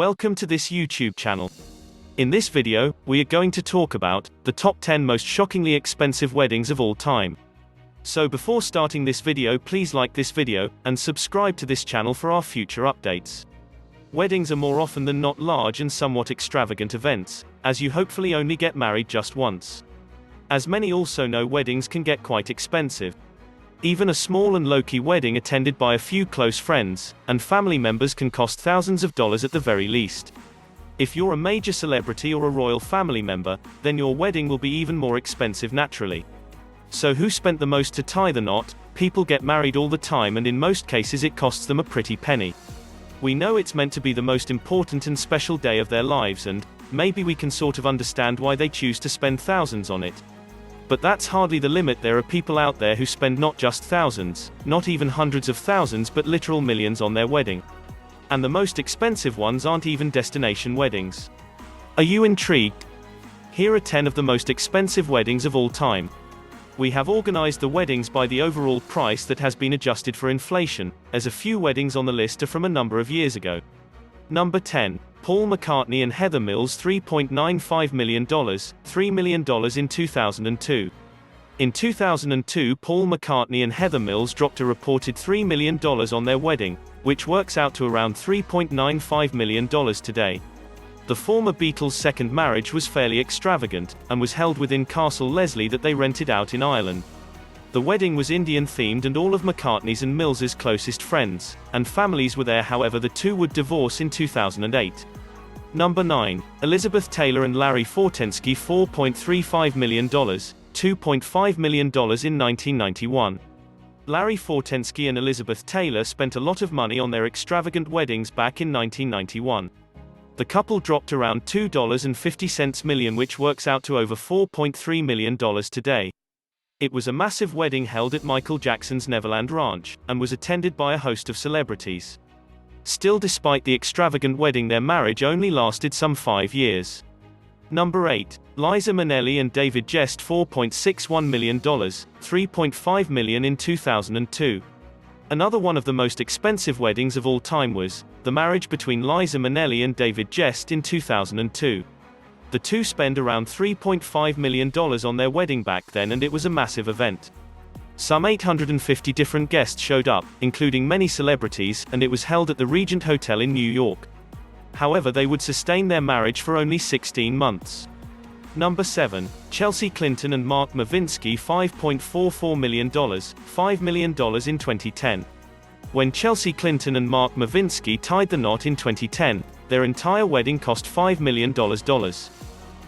Welcome to this YouTube channel. In this video, we are going to talk about the top 10 most shockingly expensive weddings of all time. So before starting this video, please like this video and subscribe to this channel for our future updates. Weddings are more often than not large and somewhat extravagant events, as you hopefully only get married just once. As many also know, weddings can get quite expensive. Even a small and low-key wedding attended by a few close friends and family members can cost thousands of dollars at the very least. If you're a major celebrity or a royal family member, then your wedding will be even more expensive naturally. So who spent the most to tie the knot? People get married all the time, and in most cases it costs them a pretty penny. We know it's meant to be the most important and special day of their lives, and maybe we can sort of understand why they choose to spend thousands on it. But that's hardly the limit. There are people out there who spend not just thousands, not even hundreds of thousands, but literal millions on their wedding. And the most expensive ones aren't even destination weddings. Are you intrigued? Here are 10 of the most expensive weddings of all time. We have organized the weddings by the overall price that has been adjusted for inflation, as a few weddings on the list are from a number of years ago. Number 10. Paul McCartney and Heather Mills, $3.95 million, $3 million in 2002. In 2002, Paul McCartney and Heather Mills dropped a reported $3 million on their wedding, which works out to around $3.95 million today. The former Beatles' second marriage was fairly extravagant, and was held within Castle Leslie that they rented out in Ireland. The wedding was Indian-themed, and all of McCartney's and Mills's closest friends and families were there. However, the two would divorce in 2008. Number 9. Elizabeth Taylor and Larry Fortensky, $4.35 million, $2.5 million in 1991. Larry Fortensky and Elizabeth Taylor spent a lot of money on their extravagant weddings back in 1991. The couple dropped around $2.50 million, which works out to over $4.3 million today. It was a massive wedding held at Michael Jackson's Neverland Ranch, and was attended by a host of celebrities. Still, despite the extravagant wedding, their marriage only lasted some 5 years. Number 8. Liza Minnelli and David Gest, $4.61 million, $3.5 million in 2002. Another one of the most expensive weddings of all time was the marriage between Liza Minnelli and David Gest in 2002. The two spent around $3.5 million on their wedding back then, and it was a massive event. Some 850 different guests showed up, including many celebrities, and it was held at the Regent Hotel in New York. However, they would sustain their marriage for only 16 months. Number 7. Chelsea Clinton and Mark Mavinsky, $5.44 million, $5 million in 2010. When Chelsea Clinton and Mark Mavinsky tied the knot in 2010, their entire wedding cost $5 million.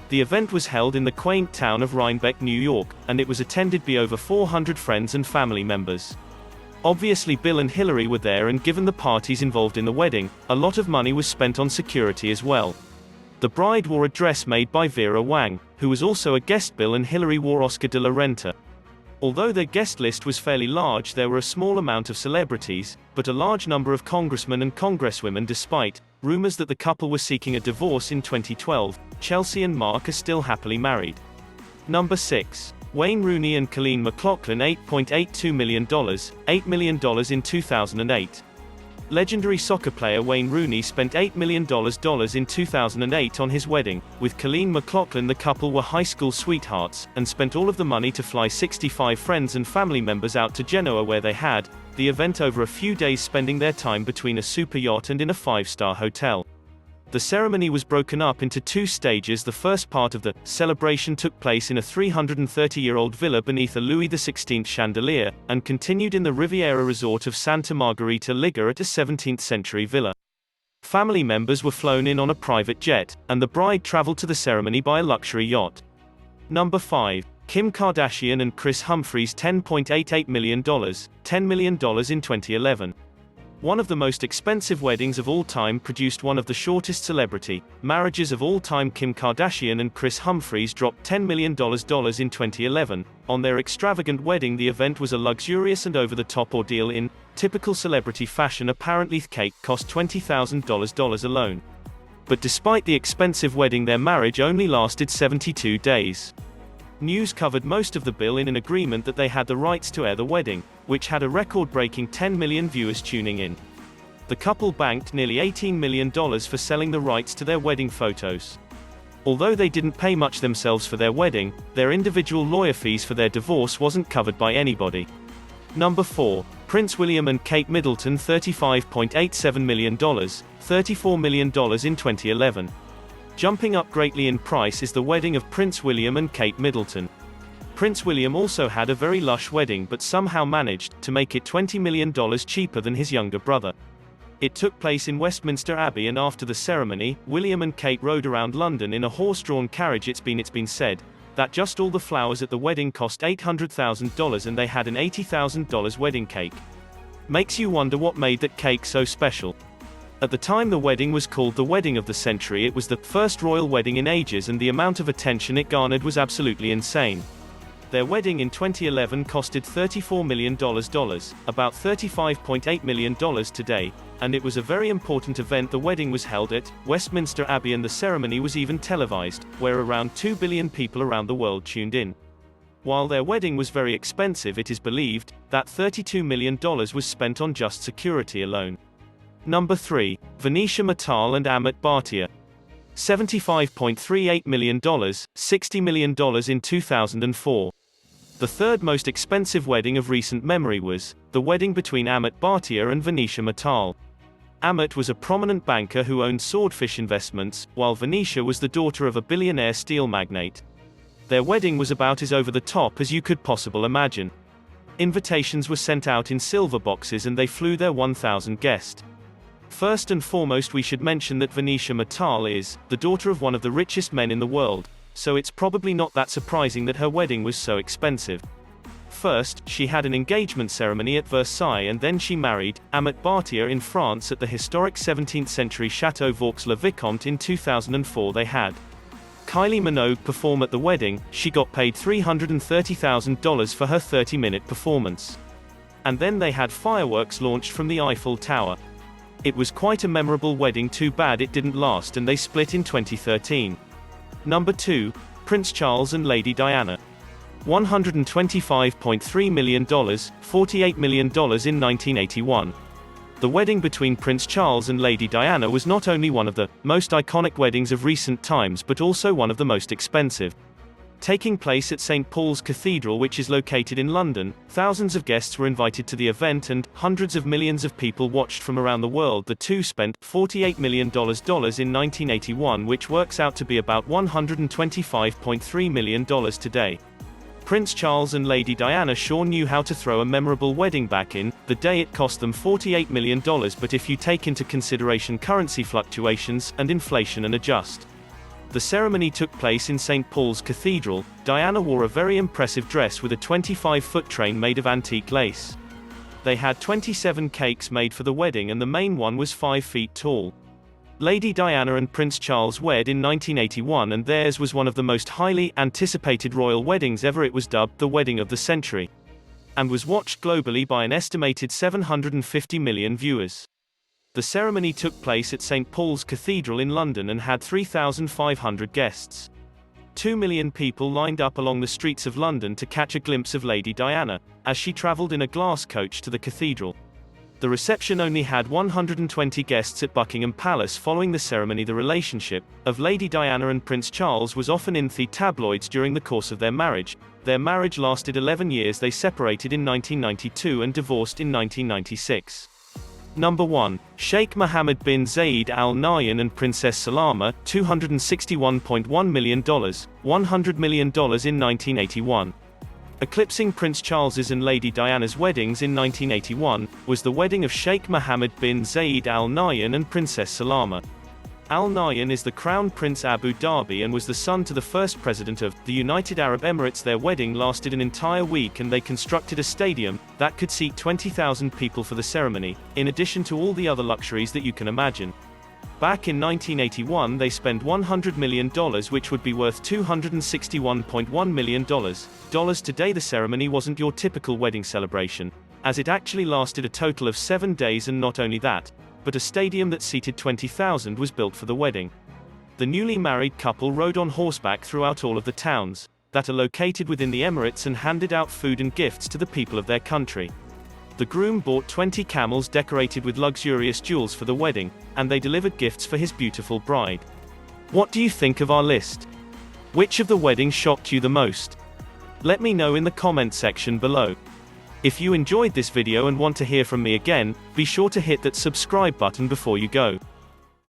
The event was held in the quaint town of Rhinebeck, New York, and it was attended by over 400 friends and family members. Obviously, Bill and Hillary were there, and given the parties involved in the wedding, a lot of money was spent on security as well. The bride wore a dress made by Vera Wang, who was also a guest. Bill and Hillary wore Oscar de la Renta. Although their guest list was fairly large, there were a small amount of celebrities, but a large number of congressmen and congresswomen. Despite rumors that the couple were seeking a divorce in 2012, Chelsea and Mark are still happily married. Number 6. Wayne Rooney and Colleen McLaughlin, $8.82 million, $8 million in 2008. Legendary soccer player Wayne Rooney spent $8 million in 2008 on his wedding. With Colleen McLaughlin, the couple were high school sweethearts, and spent all of the money to fly 65 friends and family members out to Genoa, where they had the event over a few days, spending their time between a super yacht and in a 5-star hotel. The ceremony was broken up into 2 stages. The first part of the celebration took place in a 330-year-old villa beneath a Louis XVI chandelier, and continued in the Riviera resort of Santa Margherita Liga at a 17th-century villa. Family members were flown in on a private jet, and the bride traveled to the ceremony by a luxury yacht. Number 5. Kim Kardashian and Kris Humphries, $10.88 million, $10 million in 2011. One of the most expensive weddings of all time produced one of the shortest celebrity marriages of all time. Kim Kardashian and Kris Humphries dropped $10 million in 2011 on their extravagant wedding. The event was a luxurious and over-the-top ordeal in typical celebrity fashion. Apparently, the cake cost $20,000 alone. But despite the expensive wedding, their marriage only lasted 72 days. News covered most of the bill in an agreement that they had the rights to air the wedding, which had a record-breaking 10 million viewers tuning in. The couple banked nearly $18 million for selling the rights to their wedding photos. Although they didn't pay much themselves for their wedding, their individual lawyer fees for their divorce wasn't covered by anybody. Number 4. Prince William and Kate Middleton, $35.87 million, $34 million in 2011. Jumping up greatly in price is the wedding of Prince William and Kate Middleton. Prince William also had a very lush wedding but somehow managed to make it $20 million cheaper than his younger brother. It took place in Westminster Abbey, and after the ceremony, William and Kate rode around London in a horse-drawn carriage. It's been said that just all the flowers at the wedding cost $800,000 and they had an $80,000 wedding cake. Makes you wonder what made that cake so special. At the time the wedding was called the wedding of the century. It was the first royal wedding in ages, and the amount of attention it garnered was absolutely insane. Their wedding in 2011 costed $34 million, about $35.8 million today, and it was a very important event. The wedding was held at Westminster Abbey and the ceremony was even televised, where around 2 billion people around the world tuned in. While their wedding was very expensive, it is believed that $32 million was spent on just security alone. Number 3. Venetia Matal and Amit Bhatia. $75.38 million, $60 million in 2004. The third most expensive wedding of recent memory was the wedding between Amit Bhatia and Venetia Matal. Amit was a prominent banker who owned Swordfish Investments, while Venetia was the daughter of a billionaire steel magnate. Their wedding was about as over the top as you could possibly imagine. Invitations were sent out in silver boxes and they flew their 1,000 guests. First and foremost, we should mention that Venetia Matal is the daughter of one of the richest men in the world, so it's probably not that surprising that her wedding was so expensive. First, she had an engagement ceremony at Versailles, and then she married Amit Bhatia in France at the historic 17th-century Château Vaux-le-Vicomte in 2004. They had Kylie Minogue perform at the wedding. She got paid $330,000 for her 30-minute performance. And then they had fireworks launched from the Eiffel Tower. It was quite a memorable wedding. Too bad it didn't last and they split in 2013. Number 2. Prince Charles and Lady Diana. $125.3 million, $48 million in 1981. The wedding between Prince Charles and Lady Diana was not only one of the most iconic weddings of recent times but also one of the most expensive. Taking place at St. Paul's Cathedral, which is located in London, thousands of guests were invited to the event and hundreds of millions of people watched from around the world. The two spent $48 million in 1981, which works out to be about $125.3 million today. Prince Charles and Lady Diana sure knew how to throw a memorable wedding. Back in the day it cost them $48 million, but if you take into consideration currency fluctuations and inflation and adjust. The ceremony took place in St. Paul's Cathedral. Diana wore a very impressive dress with a 25-foot train made of antique lace. They had 27 cakes made for the wedding and the main one was 5 feet tall. Lady Diana and Prince Charles wed in 1981 and theirs was one of the most highly anticipated royal weddings ever. It was dubbed the wedding of the century and was watched globally by an estimated 750 million viewers. The ceremony took place at St. Paul's Cathedral in London and had 3,500 guests. 2 million people lined up along the streets of London to catch a glimpse of Lady Diana as she travelled in a glass coach to the cathedral. The reception only had 120 guests at Buckingham Palace. Following the ceremony, the relationship of Lady Diana and Prince Charles was often in the tabloids during the course of their marriage. Their marriage lasted 11 years. They separated in 1992 and divorced in 1996. Number 1. Sheikh Mohammed bin Zayed Al Nahyan and Princess Salama, $261.1 million, $100 million in 1981. Eclipsing Prince Charles's and Lady Diana's weddings in 1981, was the wedding of Sheikh Mohammed bin Zayed Al Nahyan and Princess Salama. Al Nahyan is the Crown Prince Abu Dhabi and was the son to the first president of the United Arab Emirates. Their wedding lasted an entire week and they constructed a stadium that could seat 20,000 people for the ceremony, in addition to all the other luxuries that you can imagine. Back in 1981 they spent $100 million, which would be worth $261.1 million. Today the ceremony wasn't your typical wedding celebration, as it actually lasted a total of 7 days, and not only that, but a stadium that seated 20,000 was built for the wedding. The newly married couple rode on horseback throughout all of the towns that are located within the Emirates and handed out food and gifts to the people of their country. The groom bought 20 camels decorated with luxurious jewels for the wedding, and they delivered gifts for his beautiful bride. What do you think of our list? Which of the weddings shocked you the most? Let me know in the comment section below. If you enjoyed this video and want to hear from me again, be sure to hit that subscribe button before you go.